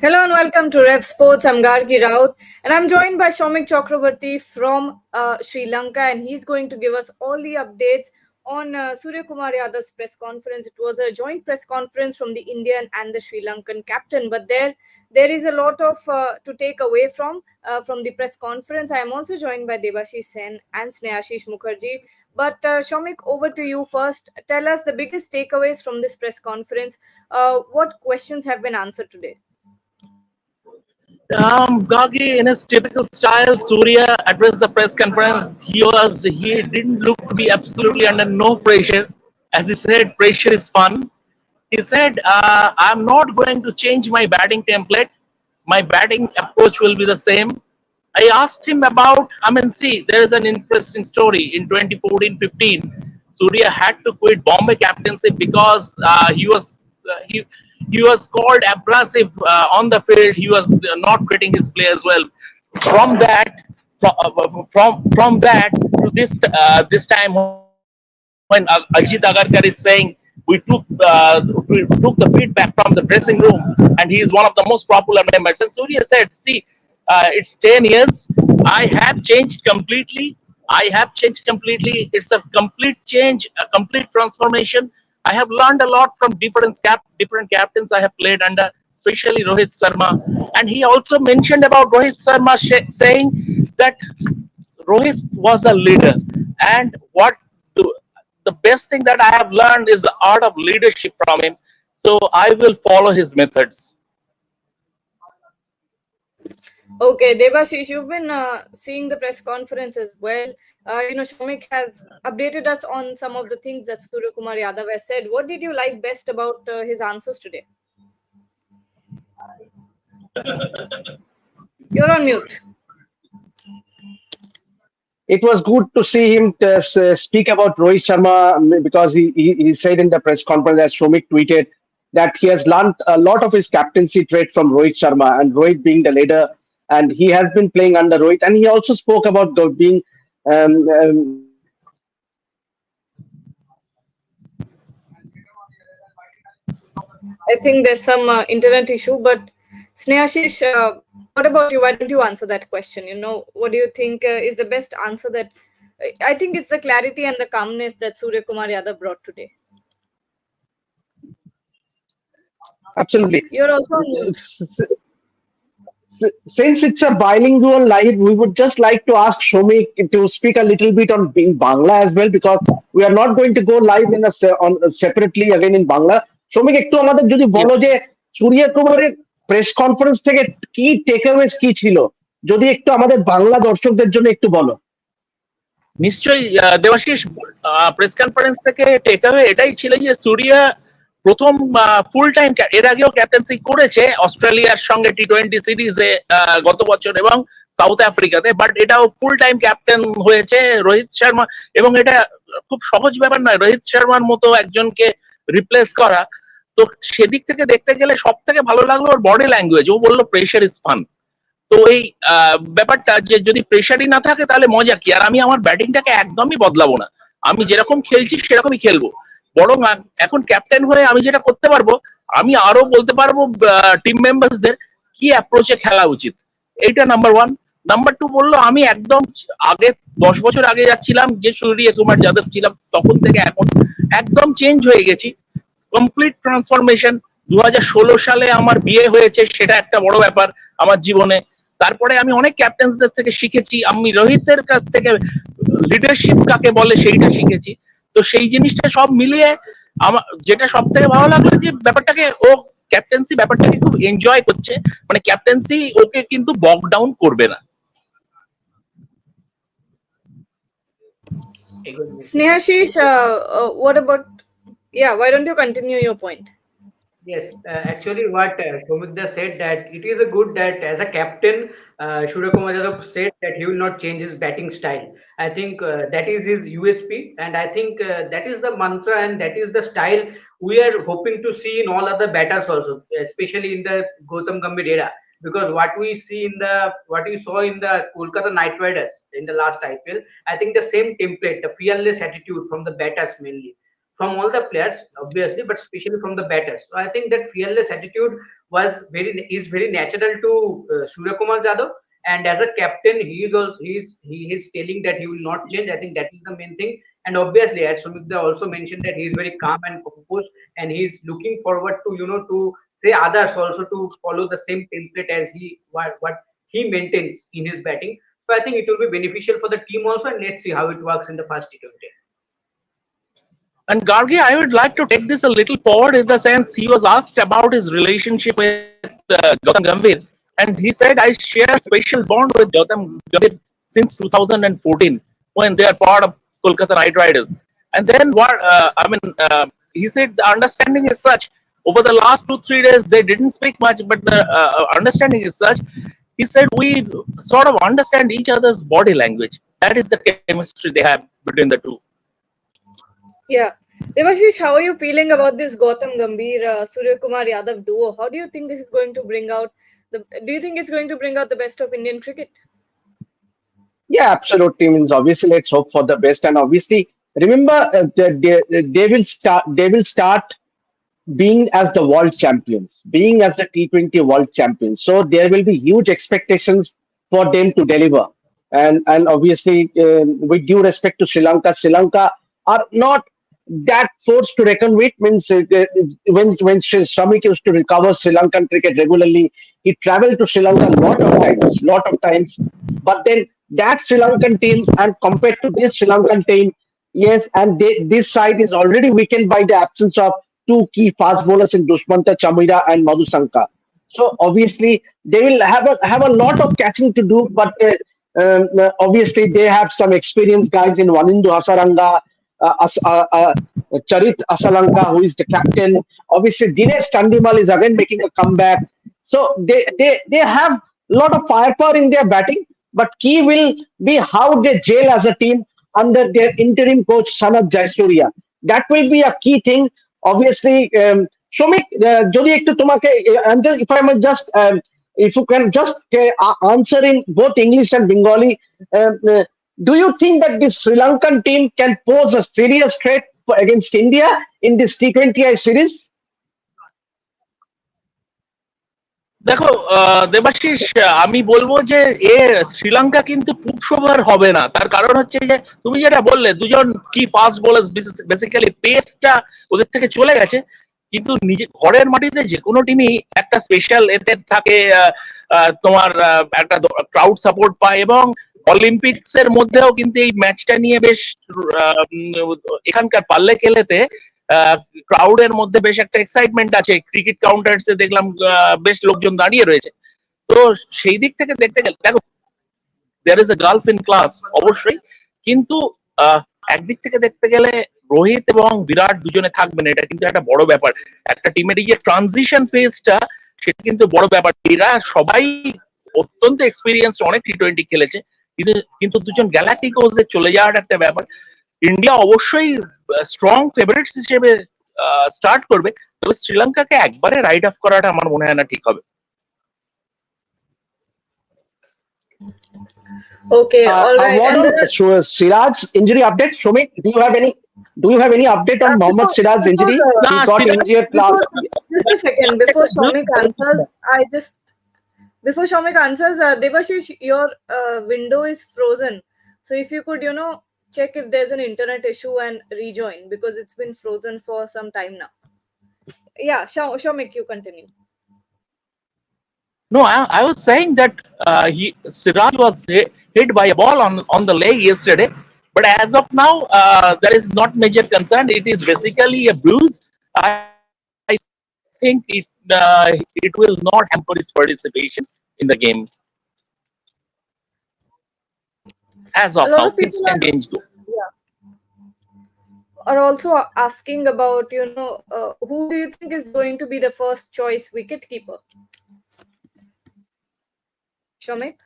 Hello and welcome to Rev Sports. I'm Gargi Raut and I'm joined by Shomik Chakravarti from Sri Lanka, and he's going to give us all the updates on Suryakumar Yadav's press conference. It was a joint press conference from the Indian and the Sri Lankan captain, but there is a lot of to take away from the press conference. I am also joined by Debashish Sen and Snehashish Mukherjee. But Shomik, over to you first. Tell us the biggest takeaways from this press conference. What questions have been answered today? Gagi, in his typical style, Surya addressed the press conference. He didn't look to be absolutely under no pressure. As he said, pressure is fun. He said, I'm not going to change my batting template. My batting approach will be the same. I asked him about, see, there is an interesting story. In 2014-15, Surya had to quit Bombay captaincy because he was called abrasive on the field. He was not treating his players well. From that, from that to this time when Ajit Agarkar is saying we took the feedback from the dressing room, and he is one of the most popular members. And Surya said, "See, it's 10 years. I have changed completely. I have changed completely. It's a complete change, a complete transformation. I have learned a lot from different captains I have played under, especially Rohit Sharma." And he also mentioned about Rohit Sharma saying that Rohit was a leader, and the, the best thing that I have learned is the art of leadership from him. So I will follow his methods. Okay, Debashish, you've been seeing the press conference as well. Shomik has updated us on some of the things that Suryakumar Yadav has said. What did you like best about his answers today? You're on mute. It was good to see him speak about Rohit Sharma because he said in the press conference, as Shomik tweeted, that he has learned a lot of his captaincy trait from Rohit Sharma, and Rohit being the leader, and he has been playing under Rohit. And he also spoke about being I think there's some internet issue, but Snehashish, what about you? Why don't you answer that question? What do you think is the best answer that I think it's the clarity and the calmness that Suryakumar Yadav brought today. absolutely. You're also on mute. Since it's a bilingual live, we would just like to ask Shomik to speak a little bit on being Bangla as well, because we are not going to go live separately again in Bangla. Shomik, একটু আমাদের যদি বলো যে সূর্য কুমারের press conference থেকে কি টেকঅ্যাওয়েজ কি ছিল, যদি একটু আমাদের বাংলা দর্শকদের জন্য একটু বলো। নিশ্চয়ই দেবাশিস, প্রেস কনফারেন্স থেকে টেকঅ্যাওয়ে এটাই ছিল যে সূর্য প্রথম ফুল টাইম, এর আগেও ক্যাপ্টেন্সি করেছে অস্ট্রেলিয়ার সঙ্গে টি-20 সিরিজে গত বছর এবং সাউথ আফ্রিকাতে, বাট এটাও ফুল টাইম ক্যাপ্টেন হয়েছে রোহিত শর্মা, এবং এটা খুব সহজ ব্যাপার নয় রোহিত শর্মার মতো একজনকে রিপ্লেস করা। তো সেদিক থেকে দেখতে গেলে সব থেকে ভালো লাগলো ওর বডি ল্যাঙ্গুয়েজ। ও বললো প্রেশার ইজ ফান। তো এই ব্যাপারটা যে যদি প্রেশারই না থাকে তাহলে মজা কি। আর আমি আমার ব্যাটিংটাকে একদমই বদলাবো না, আমি যেরকম খেলছি সেরকমই খেলবো, বরং এখন ক্যাপ্টেন হয়ে আমি যেটা করতে পারবো, আমি আরো বলতে পারবো টিম মেম্বারসদের কি অ্যাপ্রোচে খেলা উচিত। এইটা নাম্বার ওয়ান। নাম্বার টু বললো আমি একদম আগে 10 বছর আগে যাচ্ছিলাম, যে সূর্যকুমার যাদব ছিলাম তখন থেকে এখন একদম চেঞ্জ হয়ে গেছি, কমপ্লিট ট্রান্সফরমেশন। 2016 সালে আমার বিয়ে হয়েছে, সেটা একটা বড় ব্যাপার আমার জীবনে। তারপরে আমি অনেক ক্যাপ্টেন্সদের থেকে শিখেছি, আমি রোহিতের কাছ থেকে লিডারশিপ কাকে বলে সেইটা শিখেছি। তো সেই জিনিসটা সব মিলিয়ে আমার যেটা সব থেকে ভালো লাগলো যে ব্যাপারটাকে ও ক্যাপ্টেন্সি ব্যাপারটাকে খুব এনজয় করছে, মানে ক্যাপ্টেন্সি ওকে কিন্তু বক ডাউন করবে না। Snehashish, what about? Yeah, why don't you continue your point? Yes, actually, what Somikda said, that it is a good that as a captain, Suryakumar Yadav said that he will not change his batting style. I think that is his USP, and I think that is the mantra and that is the style we are hoping to see in all other batters also, especially in the Gautam Gambhir era. Because what we saw in the Kolkata Knight Riders in the last IPL, I think the same template, the fearless attitude from the batters mainly. from all the players, obviously, but especially from the batters. So I think that fearless attitude is very natural to Suryakumar Yadav. And as a captain, he is telling that he will not change. I think that is the main thing. And obviously, as Sumit also mentioned, that he is very calm and composed, and he is looking forward to to say others also to follow the same template as what he maintains in his batting. So I think it will be beneficial for the team also, and let's see how it works in the first T20. And Gargi, I would like to take this a little forward in the sense he was asked about his relationship with Gautam Gambhir, and he said, I share a special bond with Gautam Gambhir since 2014 when they are part of Kolkata Knight Riders. And then he said the understanding is such. Over the last 2-3 days, they didn't speak much, but the understanding is such. He said we sort of understand each other's body language. That is the chemistry they have between the two. Yeah. Devashish, how are you feeling about this Gautam Gambhir, Suryakumar Yadav duo? How do you think this is going to bring out do you think it's going to bring out the best of Indian cricket? Yeah, absolutely. Means obviously, let's hope for the best. And obviously, remember, they will start being as the world champions, being as the T20 world champions. So there will be huge expectations for them to deliver. And obviously, with due respect to Sri Lanka are not that force to reckon with. Means when Shamik used to recover Sri Lankan cricket regularly, he traveled to Sri Lanka a lot of times. But then that Sri Lankan team and compared to this Sri Lankan team, yes, and this side is already weakened by the absence of two key fast bowlers in Dushmanta Chamira and Madhusanka. So obviously they will have a lot of catching to do, but obviously they have some experienced guys in Vanindu Hasaranga, Charit Asalanka, who is the captain. Obviously Dinesh Chandimal is again making a comeback. So they have a lot of firepower in their batting, but key will be how they gel as a team under their interim coach Sanat Jaisurya. That will be a key thing. Obviously, Shomik, যদি একটু তোমাকে if I might just if you can just answer in both English and Bengali, do you think that this Sri Lankan team can pose a serious threat against India in this T20I series? দেখো দেবাশিস, আমি বলবো যে শ্রীলঙ্কা কিন্তু পুরসভার হবে না। তার কারণ হচ্ছে যে তুমি যেটা বললে দুজন কি ফাস্ট বোলার বেসিক্যালি পেসটা ওদের থেকে চলে গেছে, কিন্তু নিজে ঘরের মাটিতে যে কোনো টিমই একটা স্পেশাল এতে থাকে, তোমার একটা ক্রাউড সাপোর্ট পায়, এবং অলিম্পিক্স এর মধ্যেও কিন্তু এই ম্যাচটা নিয়ে বেশ এখানকার পাল্লে খেলেতে ক্রাউডের মধ্যে বেশ একটা এক্সাইটমেন্ট আছে। ক্রিকেট কাউন্টার্সে দেখলাম বেশ লোকজন দাঁড়িয়ে রয়েছে। তো সেই দিক থেকে দেখতে গেলে দেখো there is a gulf in class অবশ্যই, কিন্তু একদিক থেকে দেখতে গেলে রোহিত এবং বিরাট দুজনে থাকবেন, এটা কিন্তু একটা বড় ব্যাপার। একটা টিমের এই যে ট্রানজিশন ফেজটা, সেটা কিন্তু বড় ব্যাপার। এরা সবাই অত্যন্ত এক্সপিরিয়েন্সড, অনেক টি20 খেলেছে, কিন্তু দুজন গ্যালাক্টিকোজে চলে যাওয়ার একটা ব্যাপার। ইন্ডিয়া অবশ্যই স্ট্রং ফেভারিটস হিসেবে স্টার্ট করবে, তবে শ্রীলঙ্কাকে একবারে রাইট অফ করাটা আমার মনে হয় না ঠিক হবে। Okay, all right. Siraj's injury update. Shomik, do you have any update on Mohammad Siraj's injury? He got injured last. Just a second before Shomik answers, Devashish, your window is frozen. So if you could, check if there's an internet issue and rejoin, because it's been frozen for some time now. Yeah, Shomik, you continue. No, I was saying that Siraj was hit by a ball on the leg yesterday, but as of now, there is not major concern. It is basically a bruise. I think it will not hamper his participation in the game. As of now, things can change though. Yeah. Are also asking about, who do you think is going to be the first choice wicketkeeper? Shomik?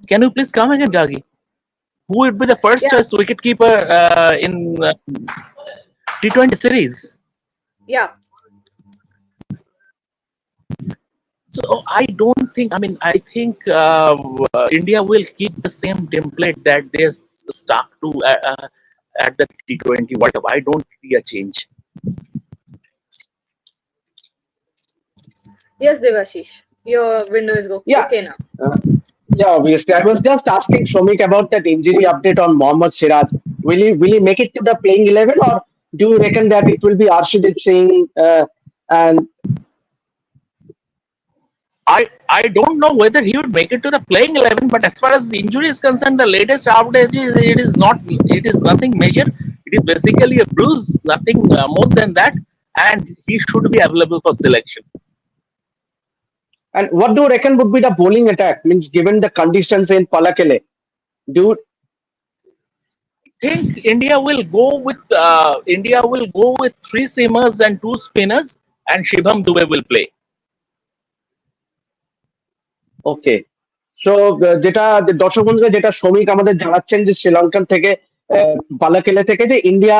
Can you please come again, Gagi? Who would be the first choice wicketkeeper in T20 series? Yeah. So I don't think. I think India will keep the same template that they stuck to at the T20 World Cup. I don't see a change. Yes, Devashish, your window is Yeah. okay now. Yeah, obviously. I was just asking Shomik about that injury update on Mohammad Siraj. Will he make it to the playing 11, or do you reckon that it will be Arshdeep Singh and I don't know whether he would make it to the playing 11, but as far as the injury is concerned, the latest update is it is nothing major. It is basically a bruise, nothing more than that, and he should be available for selection. and what do you reckon would be the bowling attack? Means given the conditions in Palakele, do Think India will go with three seamers and two spinners, and Shibham Dube will play. Okay so যেটা দর্শক বন্ধুরা যেটা শ্রমিক আমাদের জানাচ্ছেন যে শ্রীলঙ্কান থেকে পালাকেলে থেকে যে ইন্ডিয়া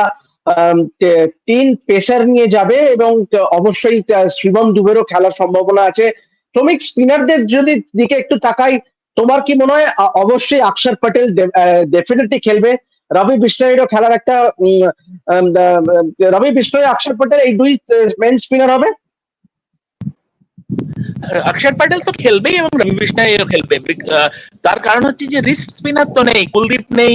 তিন পেসার নিয়ে যাবে এবং অবশ্যই শিবম দুবেরও খেলার সম্ভাবনা আছে। শ্রমিক স্পিনারদের যদি দিকে একটু তাকাই, তোমার কি মনে হয়? অবশ্যই অক্ষর প্যাটেল ডেফিনেটলি খেলবে। রবি বিষ্ণয়েরও খেলার একটা রবি বিষ্ণয় অক্ষর প্যাটেল এই দুই মেন স্পিনার হবে। অক্ষর প্যাটেল তো খেলবেই এবং রবি বিষ্ণয় খেলবে। তার কারণ হচ্ছে যে রিস্ক স্পিনার তো নেই, কুলদীপ নেই,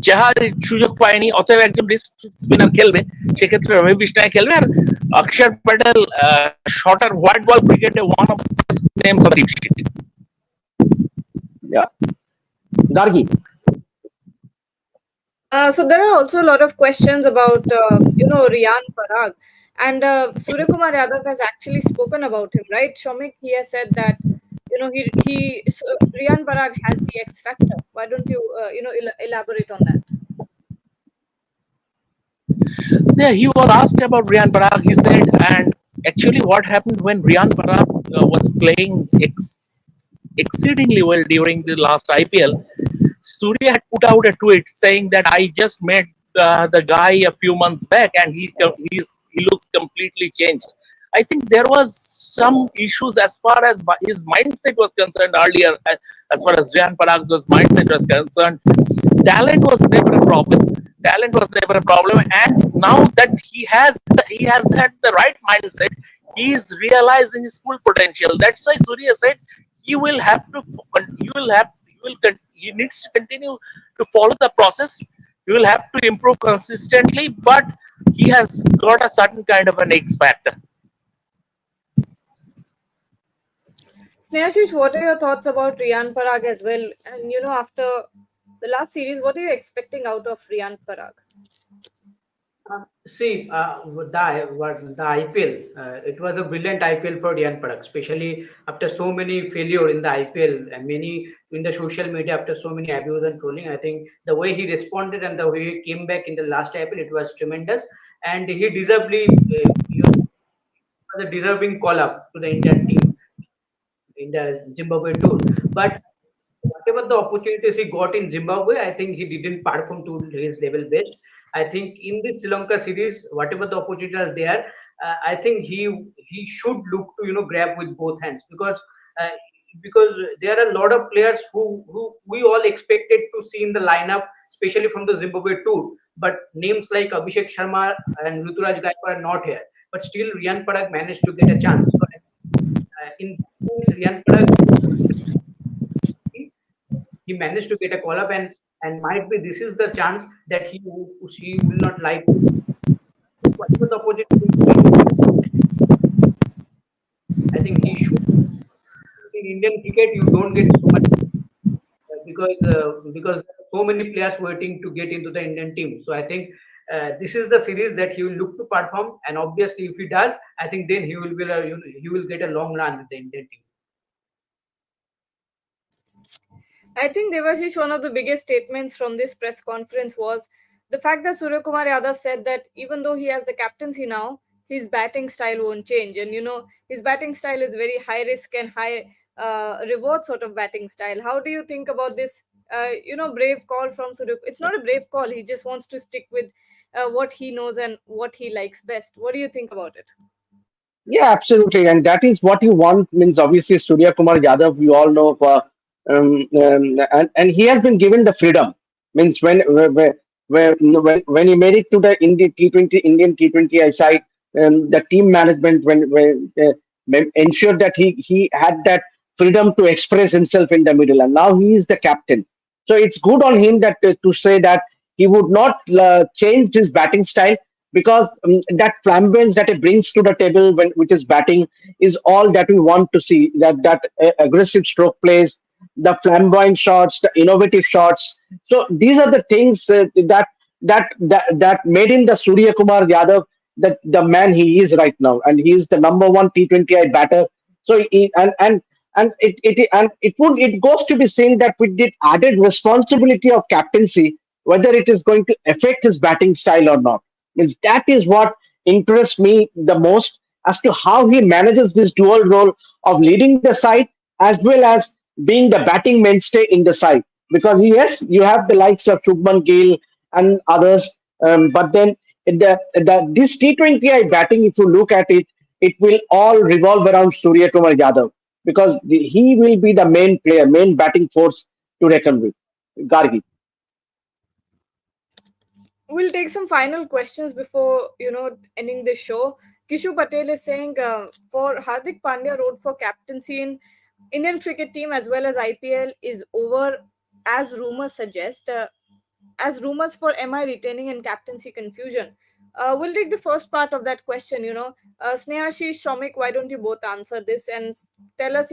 চাহার সুযোগ পায়নি, অতএব একজন রিস্ক স্পিনার খেলবে, সেক্ষেত্রে রবি বিষ্ণয় খেলবে। আর অক্ষর প্যাটেল শর্টার হোয়াইট বল ক্রিকেটে one of the best names of the sheet. Gargi So there are also a lot of questions about Riyan Parag, and Suryakumar Yadav has actually spoken about him, right? Shomik, he has said that Riyan Parag has the X factor. Why don't you elaborate on that? Yeah, he was asked about Riyan Parag. He said, and actually, what happened when Riyan Parag was playing exceedingly well during the last IPL? Surya had put out a tweet saying that I just met the guy a few months back, and he looks completely changed. I think there was some issues as far as his mindset was concerned earlier. As far as Riyan Parag's mindset was concerned, talent was never a problem. Talent was never a problem, and now that he has had the right mindset, he is realizing his full potential. That's why Surya said he will have to. He needs to continue to follow the process. He will have to improve consistently, but he has got a certain kind of an X factor. Snehashish, what are your thoughts about Riyan Parag as well? And after the last series, what are you expecting out of Riyan Parag? See, the IPL, it was a brilliant IPL for Riyan Parag, especially after so many failure in the IPL and many in the social media after so many abuse and trolling. I think the way he responded and the way he came back in the last IPL, it was tremendous, and he deservedly was a deserving call up to the Indian team in the Zimbabwe tour. But whatever the opportunities he got in Zimbabwe, I think he didn't perform to his level best. I think in this Sri Lanka series, whatever the opportunities are there, I think he should look to grab with both hands, because there are a lot of players who we all expected to see in the lineup, especially from the Zimbabwe tour. But names like Abhishek Sharma and Ruturaj Gaikwad are not here. But still, Riyan Parag managed to get a chance. So, in Riyan Parag, he managed to get a call up, and might be this is the chance that he will not like. Whatever the opportunity, I think he should. In Indian cricket, you don't get so much because there are so many players waiting to get into the Indian team. So I think this is the series that he will look to perform, and obviously, if he does, I think then he will get a long run with the Indian team. I think, Devashish, one of the biggest statements from this press conference was the fact that Suryakumar Yadav said that even though he has the captaincy now, his batting style won't change. And, his batting style is very high risk and high reward sort of batting style. How do you think about this, brave call from Suryakumar? It's not a brave call. He just wants to stick with what he knows and what he likes best. What do you think about it? Yeah, absolutely, and that is what you want. Means obviously Suryakumar Yadav, we all know, and he has been given the freedom. Means when when he made it to the Indian T20I side, the team management ensured that he had that freedom to express himself in the middle, and now he is the captain. So it's good on him that to say that he would not change his batting style, because that flamboyance that he brings to the table when with his batting is all that we want to see. That aggressive stroke plays, the flamboyant shots, the innovative shots. So these are the things that made him the Suryakumar Yadav, the man he is right now, and he is the number one T20I batter. So it goes to be seen that with the added responsibility of captaincy, whether it is going to affect his batting style or not. Means that is what interests me the most, as to how he manages this dual role of leading the side as well as being the batting mainstay in the side. Because yes, you have the likes of Shubman Gill and others, but then this T20I batting, if you look at it, it will all revolve around Surya Kumar Yadav, because he will be the main player, main batting force to reckon with. Gargi. We'll take some final questions before ending this show. Kishu Patel is saying, for Hardik Pandya, road for captaincy in Indian cricket team as well as IPL is over, as rumors suggest. As rumors for MI retaining and captaincy confusion. We'll take the first part of that question. Snehashi, Shomik, why don't you both answer this and tell us,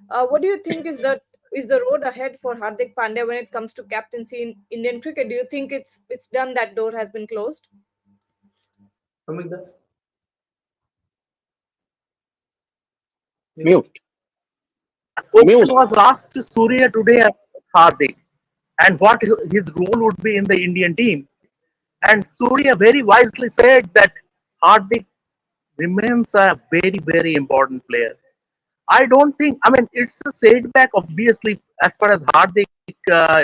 what do you think is the road ahead for Hardik Pandya when it comes to captaincy in Indian cricket? Do you think it's done, that door has been closed? Somikda? Mute. Question was asked to Surya today about Hardik and what his role would be in the Indian team. And Surya very wisely said that Hardik remains a very, very important player. I don't think, I mean, it's a setback, obviously, as far as Hardik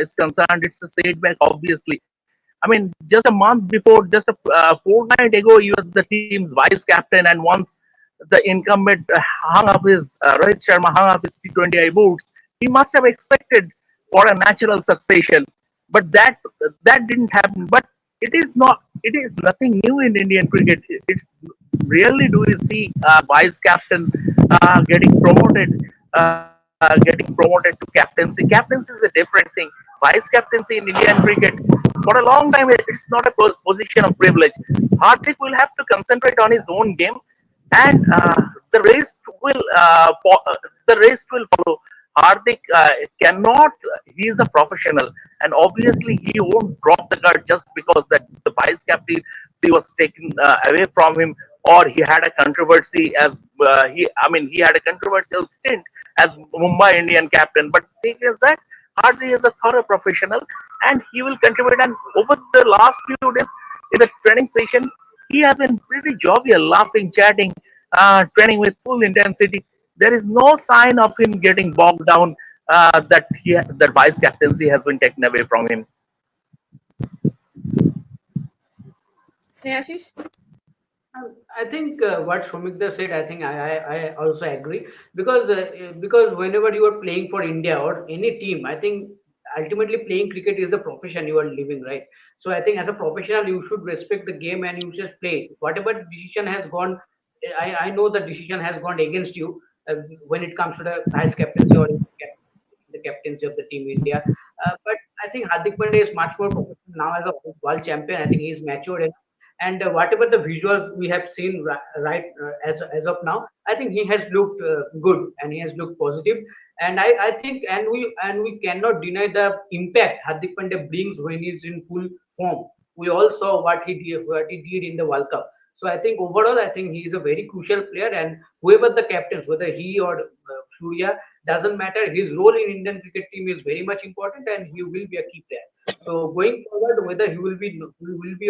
is concerned, it's a setback, obviously. I mean, just a month before, just a fortnight ago, he was the team's vice captain, and once the incumbent hung up his, Rohit Sharma hung up his T20I boots, he must have expected for a natural succession. But that didn't happen. But it is not, it is nothing new in Indian cricket. It's rarely do you see a vice captain getting promoted to captaincy. Captaincy is a different thing. Vice captaincy in Indian cricket, for a long time, it's not a position of privilege. Hardik will have to concentrate on his own game, and the rest will follow. Hardik cannot. He is a professional, and obviously he won't drop the guard just because that the vice captaincy was taken away from him, or he had a controversy as he had a controversial stint as Mumbai Indian captain. But the thing is that Hardik is a thorough professional, and he will contribute. And over the last few days in the training session, he has been pretty jovial, laughing, chatting, training with full intensity. There is no sign of him getting bogged down, that vice captaincy has been taken away from him. Snehashish? I think what Shomikda said, I think I also agree, because whenever you are playing for India or any team, I think ultimately playing cricket is the profession you are living, right? So I think as a professional, you should respect the game and you should play. Whatever decision has gone, I know the decision has gone against you when it comes to the vice captaincy or the captaincy of the team India. But I think Hardik Pandya is much more professional now as a world champion. I think he is matured, and whatever the visuals we have seen right as of now, I think he has looked good and he has looked positive. And I think and we cannot deny the impact Hardik Pandya brings when he's in full form. We all saw what he did in the World Cup. So I think overall, I think he is a very crucial player, and whoever the captains, whether he or Surya, doesn't matter. His role in Indian cricket team is very much important, and he will be a key player. So going forward, whether he will be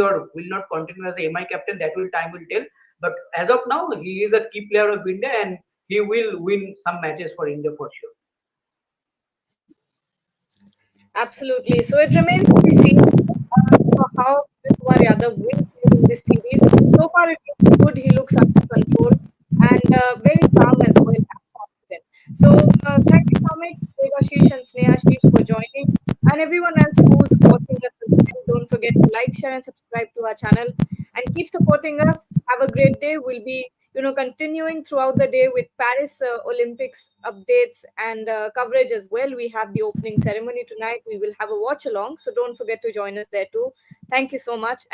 or will not continue as a MI captain, that will time will tell. But as of now, he is a key player of India, and he will win some matches for India for sure. Absolutely. So it remains to be seen how Suryakumar Yadav will play in this series. So far, it looks good. He looks under control and very calm as well and confident. So thank you, Samik, Devashish, and Snehashish for joining, and everyone else who's watching us until the don't forget to like, share, and subscribe to our channel, and keep supporting us. Have a great day. We'll be continuing throughout the day with Paris Olympics updates and coverage as well. We have the opening ceremony tonight. We will have a watch along, so don't forget to join us there too. Thank you so much. And